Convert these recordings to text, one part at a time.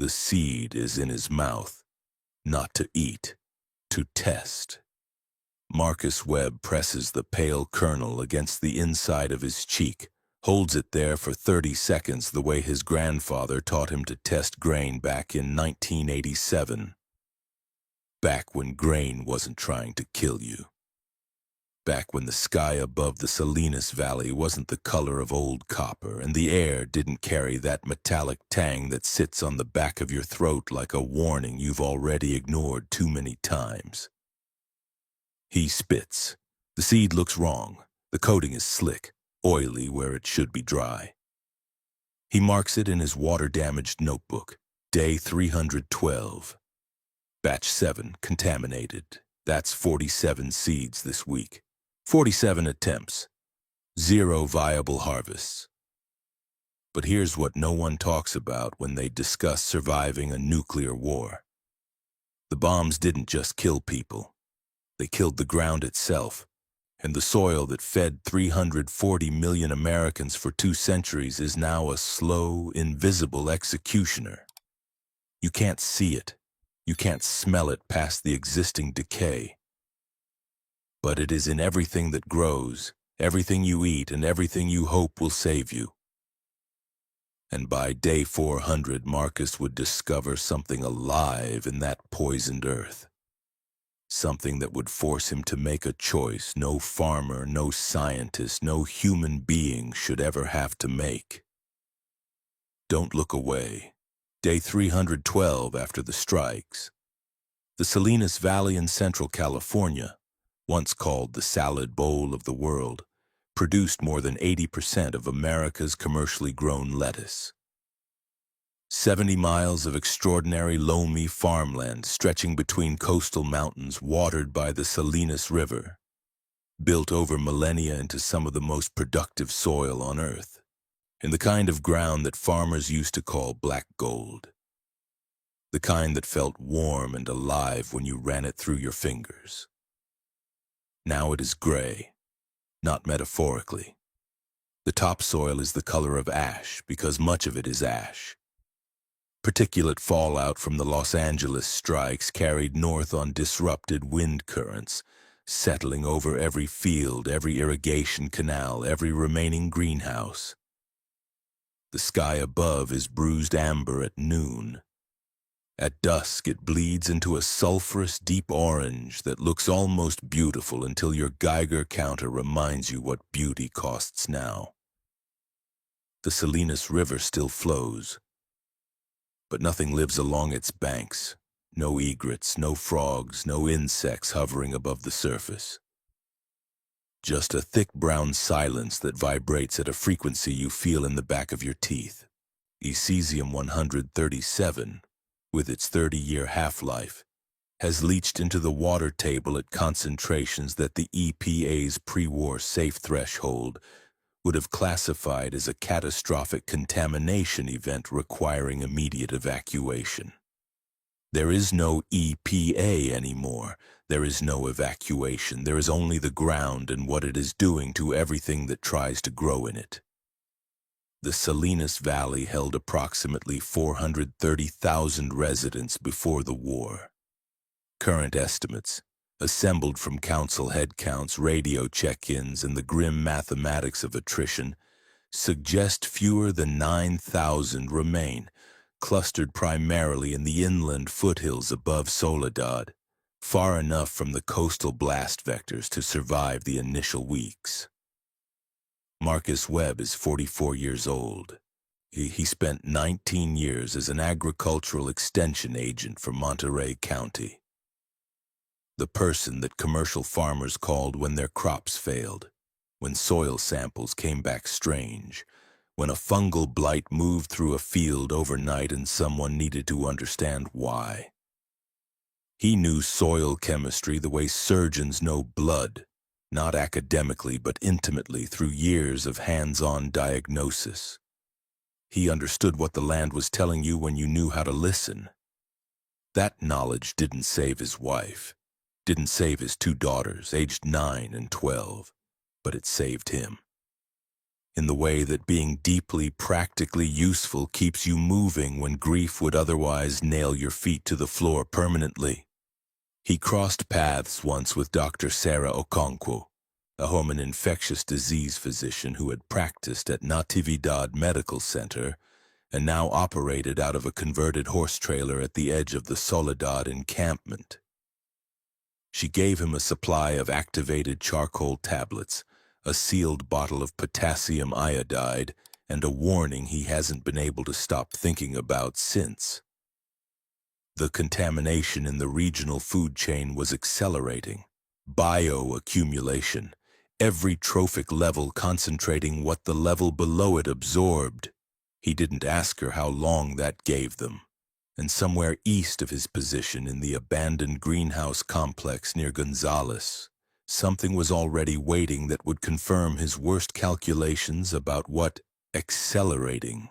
The seed is in his mouth, not to eat, to test. Marcus Webb presses the pale kernel against the inside of his cheek, holds it there for 30 seconds the way his grandfather taught him to test grain back in 1987. Back when grain wasn't trying to kill you. Back when the sky above the Salinas Valley wasn't the color of old copper and the air didn't carry that metallic tang that sits on the back of your throat like a warning you've already ignored too many times. He spits. The seed looks wrong. The coating is slick, oily where it should be dry. He marks it in his water-damaged notebook, day 312. Batch 7 contaminated. That's 47 seeds this week. 47 attempts. 0 viable harvests. But here's what no one talks about when they discuss surviving a nuclear war. The bombs didn't just kill people. They killed the ground itself, and the soil that fed 340 million Americans for 2 centuries is now a slow, invisible executioner. You can't see it. You can't smell it past the existing decay. But it is in everything that grows, everything you eat, and everything you hope will save you. And by day 400, Marcus would discover something alive in that poisoned earth. Something that would force him to make a choice no farmer, no scientist, no human being should ever have to make. Don't look away. Day 312 after the strikes. The Salinas Valley in Central California, once called the salad bowl of the world, produced more than 80% of America's commercially grown lettuce. 70 miles of extraordinary loamy farmland stretching between coastal mountains watered by the Salinas River, built over millennia into some of the most productive soil on Earth, in the kind of ground that farmers used to call black gold, the kind that felt warm and alive when you ran it through your fingers. Now it is gray, not metaphorically. The topsoil is the color of ash because much of it is ash. Particulate fallout from the Los Angeles strikes carried north on disrupted wind currents, settling over every field, every irrigation canal, every remaining greenhouse. The sky above is bruised amber at noon. At dusk, it bleeds into a sulfurous deep orange that looks almost beautiful until your Geiger counter reminds you what beauty costs now. The Salinas River still flows, but nothing lives along its banks. No egrets, no frogs, no insects hovering above the surface. Just a thick brown silence that vibrates at a frequency you feel in the back of your teeth. Cesium-137, with its 30-year half-life, has leached into the water table at concentrations that the EPA's pre-war safe threshold would have classified as a catastrophic contamination event requiring immediate evacuation. There is no EPA anymore. There is no evacuation. There is only the ground and what it is doing to everything that tries to grow in it. The Salinas Valley held approximately 430,000 residents before the war. Current estimates, assembled from council headcounts, radio check-ins, and the grim mathematics of attrition, suggest fewer than 9,000 remain, clustered primarily in the inland foothills above Soledad, far enough from the coastal blast vectors to survive the initial weeks. Marcus Webb is 44 years old. He spent 19 years as an agricultural extension agent for Monterey County. The person that commercial farmers called when their crops failed, when soil samples came back strange, when a fungal blight moved through a field overnight and someone needed to understand why. He knew soil chemistry the way surgeons know blood, not academically but intimately through years of hands-on diagnosis. He understood what the land was telling you when you knew how to listen. That knowledge didn't save his wife, didn't save his 2 daughters, aged 9 and 12, but it saved him. in the way that being deeply practically useful keeps you moving when grief would otherwise nail your feet to the floor permanently. He crossed paths once with Dr. Sarah Okonkwo, a home and infectious disease physician who had practiced at Natividad Medical Center and now operated out of a converted horse trailer at the edge of the Soledad encampment. She gave him a supply of activated charcoal tablets, a sealed bottle of potassium iodide, and a warning he hasn't been able to stop thinking about since. The contamination in the regional food chain was accelerating. Bioaccumulation, every trophic level concentrating what the level below it absorbed. He didn't ask her how long that gave them. And somewhere east of his position in the abandoned greenhouse complex near Gonzales, something was already waiting that would confirm his worst calculations about what accelerating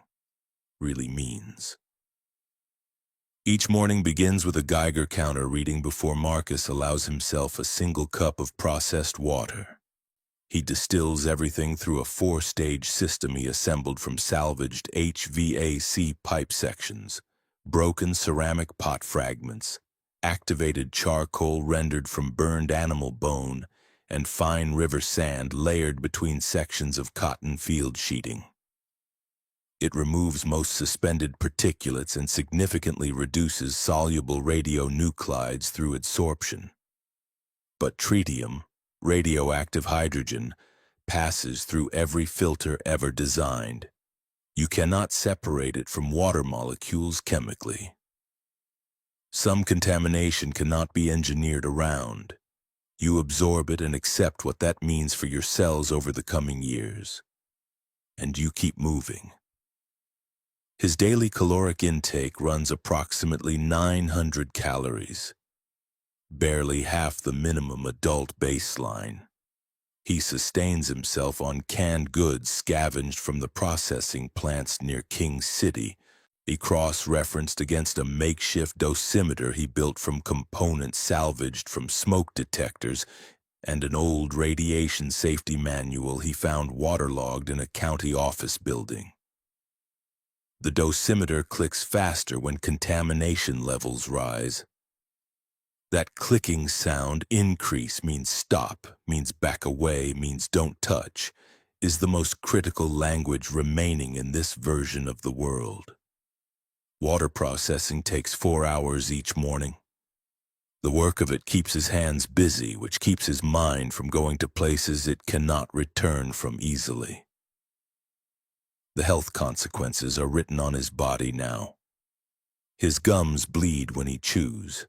really means. Each morning begins with a Geiger counter reading before Marcus allows himself a single cup of processed water. He distills everything through a 4-stage system he assembled from salvaged HVAC pipe sections, broken ceramic pot fragments, activated charcoal rendered from burned animal bone, and fine river sand layered between sections of cotton field sheeting. It removes most suspended particulates and significantly reduces soluble radionuclides through adsorption. But tritium, radioactive hydrogen, passes through every filter ever designed. You cannot separate it from water molecules chemically. Some contamination cannot be engineered around. You absorb it and accept what that means for your cells over the coming years. And you keep moving. His daily caloric intake runs approximately 900 calories, barely half the minimum adult baseline. He sustains himself on canned goods scavenged from the processing plants near King City. He cross-referenced against a makeshift dosimeter he built from components salvaged from smoke detectors and an old radiation safety manual he found waterlogged in a county office building. The dosimeter clicks faster when contamination levels rise. That clicking sound, increase means stop, means back away, means don't touch, is the most critical language remaining in this version of the world. Water processing takes 4 hours each morning. The work of it keeps his hands busy, which keeps his mind from going to places it cannot return from easily. The health consequences are written on his body now. His gums bleed when he chews.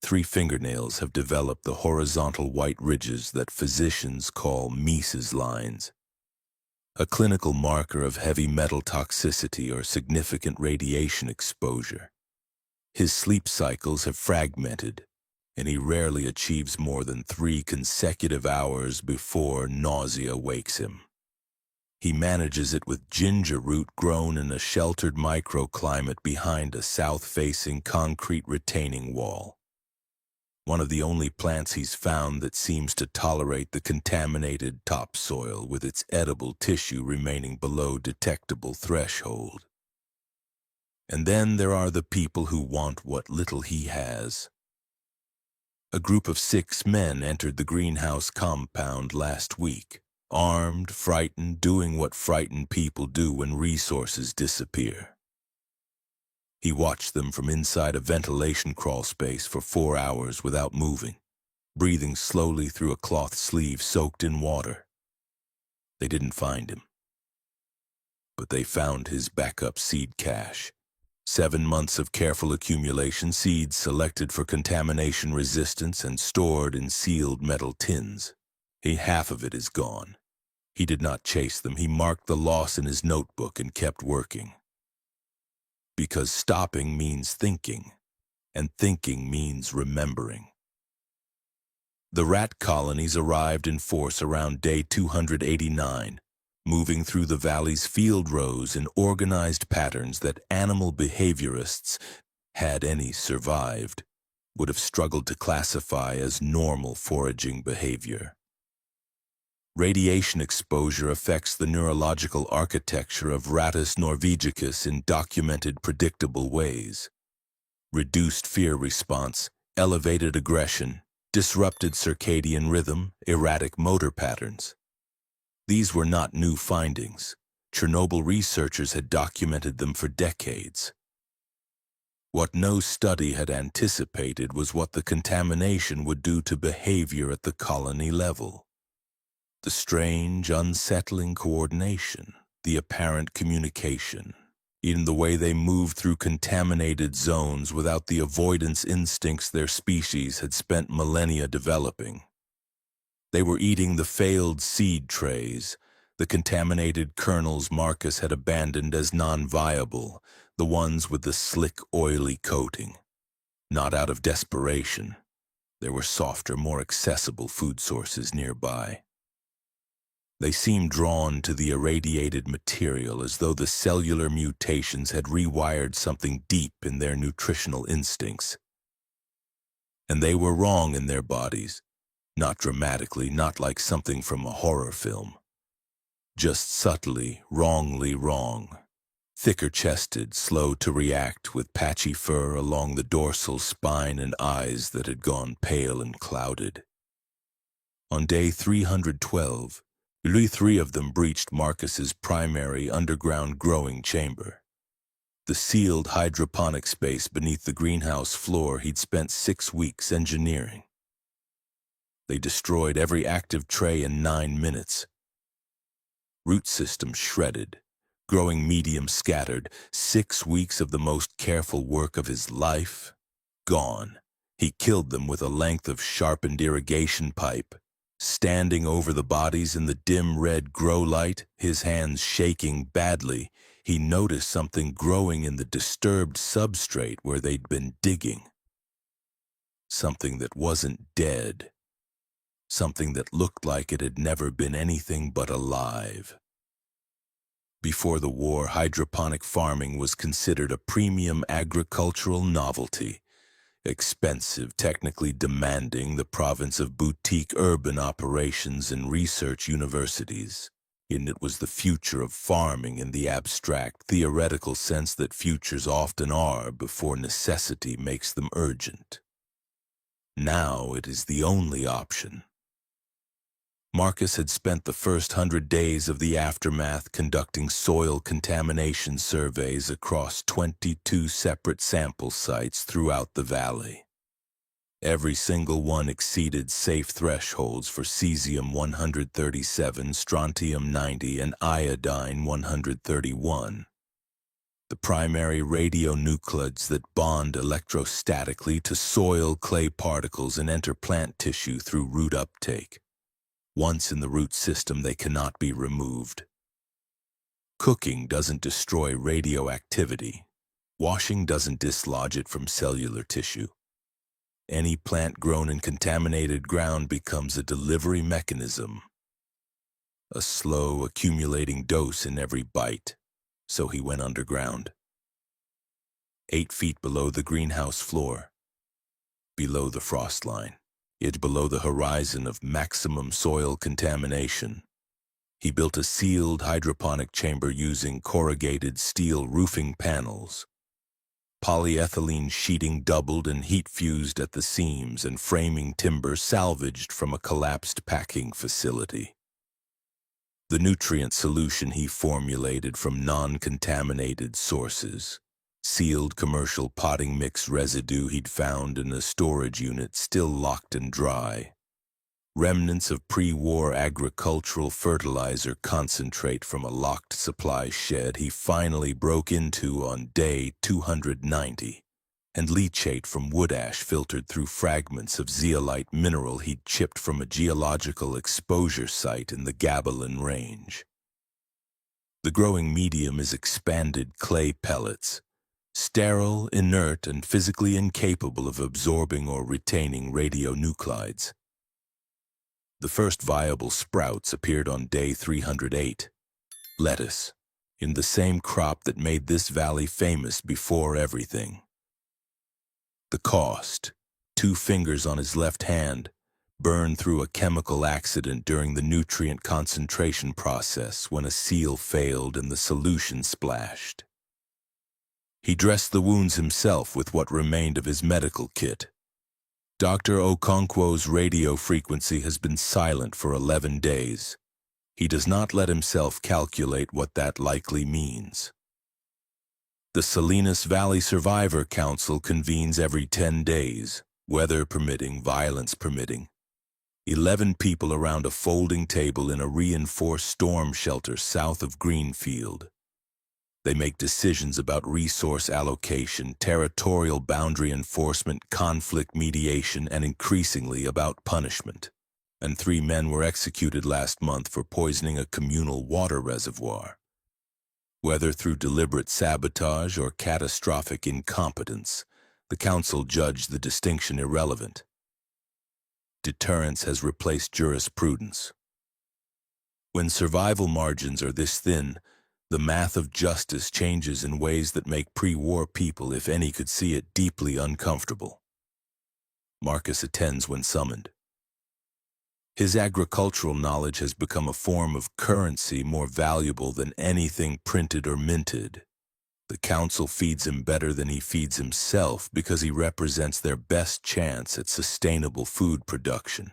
3 fingernails have developed the horizontal white ridges that physicians call Mises lines, a clinical marker of heavy metal toxicity or significant radiation exposure. His sleep cycles have fragmented, and he rarely achieves more than 3 consecutive hours before nausea wakes him. He manages it with ginger root grown in a sheltered microclimate behind a south-facing concrete retaining wall. One of the only plants he's found that seems to tolerate the contaminated topsoil with its edible tissue remaining below detectable threshold. And then there are the people who want what little he has. A group of 6 men entered the greenhouse compound last week. Armed, frightened, doing what frightened people do when resources disappear. He watched them from inside a ventilation crawl space for 4 hours without moving, breathing slowly through a cloth sleeve soaked in water. They didn't find him. But they found his backup seed cache. 7 months of careful accumulation, seeds selected for contamination resistance and stored in sealed metal tins. Half of it is gone. He did not chase them. He marked the loss in his notebook and kept working. Because stopping means thinking, and thinking means remembering. The rat colonies arrived in force around day 289, moving through the valley's field rows in organized patterns that animal behaviorists, had any survived, would have struggled to classify as normal foraging behavior. Radiation exposure affects the neurological architecture of Rattus norvegicus in documented predictable ways. Reduced fear response, elevated aggression, disrupted circadian rhythm, erratic motor patterns. These were not new findings. Chernobyl researchers had documented them for decades. What no study had anticipated was what the contamination would do to behavior at the colony level. The strange, unsettling coordination, the apparent communication, even the way they moved through contaminated zones without the avoidance instincts their species had spent millennia developing. They were eating the failed seed trays, the contaminated kernels Marcus had abandoned as non-viable, the ones with the slick, oily coating. Not out of desperation. There were softer, more accessible food sources nearby. They seemed drawn to the irradiated material as though the cellular mutations had rewired something deep in their nutritional instincts. And they were wrong in their bodies, not dramatically, not like something from a horror film. Just subtly, wrongly wrong. Thicker-chested, slow to react, with patchy fur along the dorsal spine and eyes that had gone pale and clouded. On day 312, three of them breached Marcus's primary underground growing chamber. The sealed hydroponic space beneath the greenhouse floor he'd spent 6 weeks engineering. They destroyed every active tray in 9 minutes. Root system shredded, growing medium scattered, 6 weeks of the most careful work of his life, gone. He killed them with a length of sharpened irrigation pipe. Standing over the bodies in the dim red grow light, his hands shaking badly, he noticed something growing in the disturbed substrate where they'd been digging. Something that wasn't dead. Something that looked like it had never been anything but alive. Before the war, hydroponic farming was considered a premium agricultural novelty. Expensive, technically demanding, the province of boutique urban operations and research universities. And it was the future of farming in the abstract, theoretical sense that futures often are before necessity makes them urgent. Now it is the only option. Marcus had spent the first 100 days of the aftermath conducting soil contamination surveys across 22 separate sample sites throughout the valley. Every single one exceeded safe thresholds for cesium-137, strontium-90, and iodine-131. The primary radionuclides that bond electrostatically to soil clay particles and enter plant tissue through root uptake. Once in the root system, they cannot be removed. Cooking doesn't destroy radioactivity. Washing doesn't dislodge it from cellular tissue. Any plant grown in contaminated ground becomes a delivery mechanism. A slow, accumulating dose in every bite. So he went underground. 8 feet below the greenhouse floor. Below the frost line. Yet below the horizon of maximum soil contamination. He built a sealed hydroponic chamber using corrugated steel roofing panels. Polyethylene sheeting doubled and heat fused at the seams, and framing timber salvaged from a collapsed packing facility. The nutrient solution he formulated from non-contaminated sources. Sealed commercial potting mix residue he'd found in a storage unit still locked and dry. Remnants of pre-war agricultural fertilizer concentrate from a locked supply shed he finally broke into on day 290, and leachate from wood ash filtered through fragments of zeolite mineral he'd chipped from a geological exposure site in the Gabalin Range. The growing medium is expanded clay pellets, sterile, inert, and physically incapable of absorbing or retaining radionuclides. The first viable sprouts appeared on day 308. Lettuce, in the same crop that made this valley famous before everything. The cost, 2 fingers on his left hand, burned through a chemical accident during the nutrient concentration process when a seal failed and the solution splashed. He dressed the wounds himself with what remained of his medical kit. Dr. Okonkwo's radio frequency has been silent for 11 days. He does not let himself calculate what that likely means. The Salinas Valley Survivor Council convenes every 10 days, weather permitting, violence permitting. 11 people around a folding table in a reinforced storm shelter south of Greenfield. They make decisions about resource allocation, territorial boundary enforcement, conflict mediation, and increasingly about punishment. And 3 men were executed last month for poisoning a communal water reservoir. Whether through deliberate sabotage or catastrophic incompetence, the council judged the distinction irrelevant. Deterrence has replaced jurisprudence. When survival margins are this thin, the math of justice changes in ways that make pre-war people, if any could see it, deeply uncomfortable. Marcus attends when summoned. His agricultural knowledge has become a form of currency more valuable than anything printed or minted. The council feeds him better than he feeds himself because he represents their best chance at sustainable food production.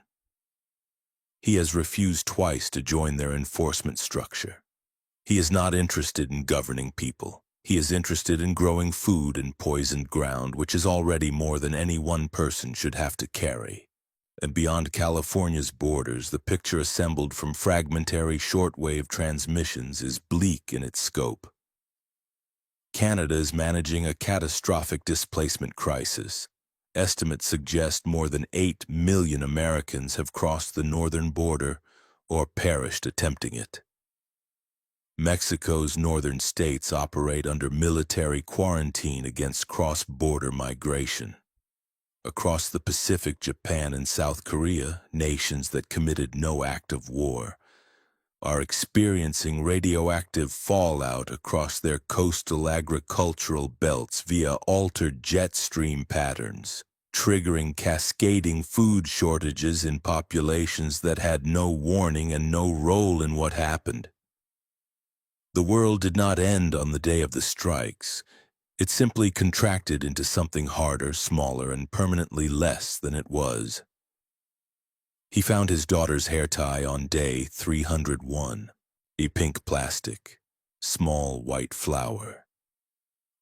He has refused twice to join their enforcement structure. He is not interested in governing people. He is interested in growing food in poisoned ground, which is already more than any one person should have to carry. And beyond California's borders, the picture assembled from fragmentary shortwave transmissions is bleak in its scope. Canada is managing a catastrophic displacement crisis. Estimates suggest more than 8 million Americans have crossed the northern border or perished attempting it. Mexico's northern states operate under military quarantine against cross-border migration. Across the Pacific, Japan and South Korea, nations that committed no act of war, are experiencing radioactive fallout across their coastal agricultural belts via altered jet stream patterns, triggering cascading food shortages in populations that had no warning and no role in what happened. The world did not end on the day of the strikes. It simply contracted into something harder, smaller, and permanently less than it was. He found his daughter's hair tie on day 301, a pink plastic, small white flower.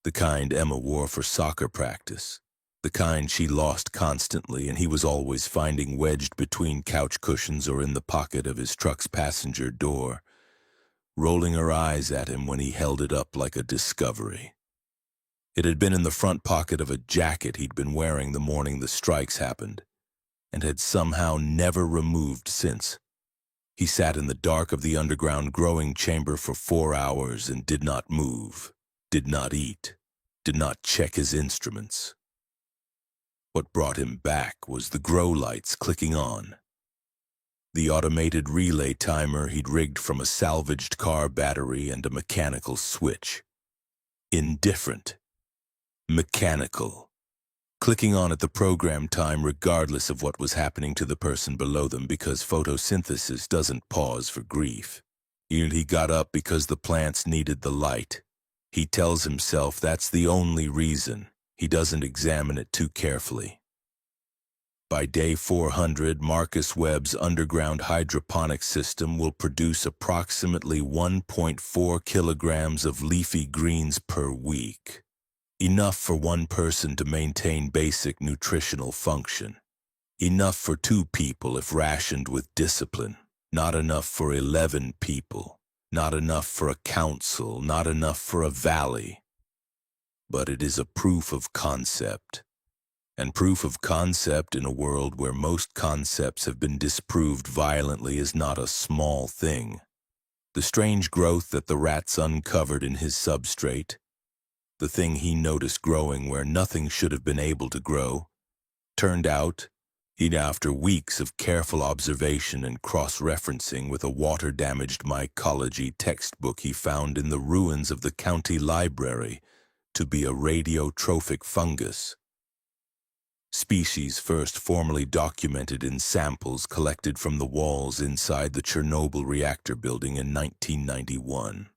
The kind Emma wore for soccer practice, the kind she lost constantly and he was always finding wedged between couch cushions or in the pocket of his truck's passenger door, rolling her eyes at him when he held it up like a discovery. It had been in the front pocket of a jacket he'd been wearing the morning the strikes happened, and had somehow never removed since. He sat in the dark of the underground growing chamber for 4 hours and did not move, did not eat, did not check his instruments. What brought him back was the grow lights clicking on. The automated relay timer he'd rigged from a salvaged car battery and a mechanical switch. Indifferent. Mechanical. Clicking on at the program time regardless of what was happening to the person below them because photosynthesis doesn't pause for grief. And he got up because the plants needed the light. He tells himself that's the only reason. He doesn't examine it too carefully. By day 400, Marcus Webb's underground hydroponic system will produce approximately 1.4 kilograms of leafy greens per week. Enough for one person to maintain basic nutritional function. Enough for 2 people if rationed with discipline. Not enough for 11 people. Not enough for a council. Not enough for a valley. But it is a proof of concept. And proof of concept in a world where most concepts have been disproved violently is not a small thing. The strange growth that the rats uncovered in his substrate, the thing he noticed growing where nothing should have been able to grow, turned out, after weeks of careful observation and cross-referencing with a water-damaged mycology textbook he found in the ruins of the county library, to be a radiotrophic fungus. species first formally documented in samples collected from the walls inside the Chernobyl reactor building in 1991.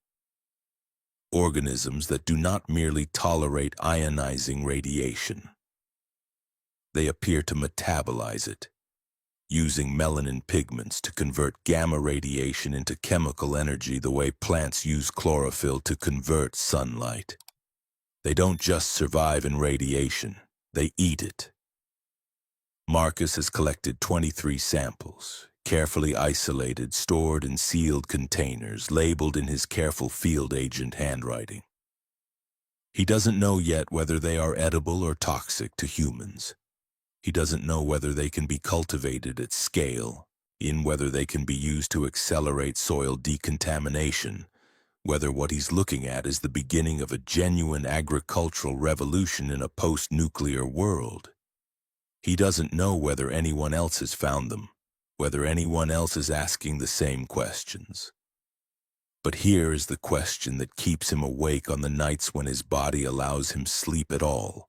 Organisms that do not merely tolerate ionizing radiation. They appear to metabolize it, using melanin pigments to convert gamma radiation into chemical energy the way plants use chlorophyll to convert sunlight. They don't just survive in radiation, they eat it. Marcus has collected 23 samples, carefully isolated, stored in sealed containers, labeled in his careful field agent handwriting. He doesn't know yet whether they are edible or toxic to humans. He doesn't know whether they can be cultivated at scale, whether they can be used to accelerate soil decontamination, whether what he's looking at is the beginning of a genuine agricultural revolution in a post-nuclear world. He doesn't know whether anyone else has found them, whether anyone else is asking the same questions. But here is the question that keeps him awake on the nights when his body allows him sleep at all.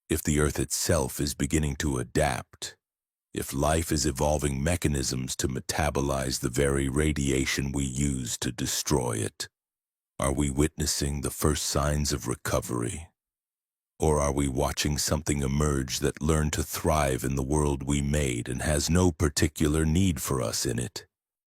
If the Earth itself is beginning to adapt, if life is evolving mechanisms to metabolize the very radiation we use to destroy it, are we witnessing the first signs of recovery? Or are we watching something emerge that learned to thrive in the world we made and has no particular need for us in it?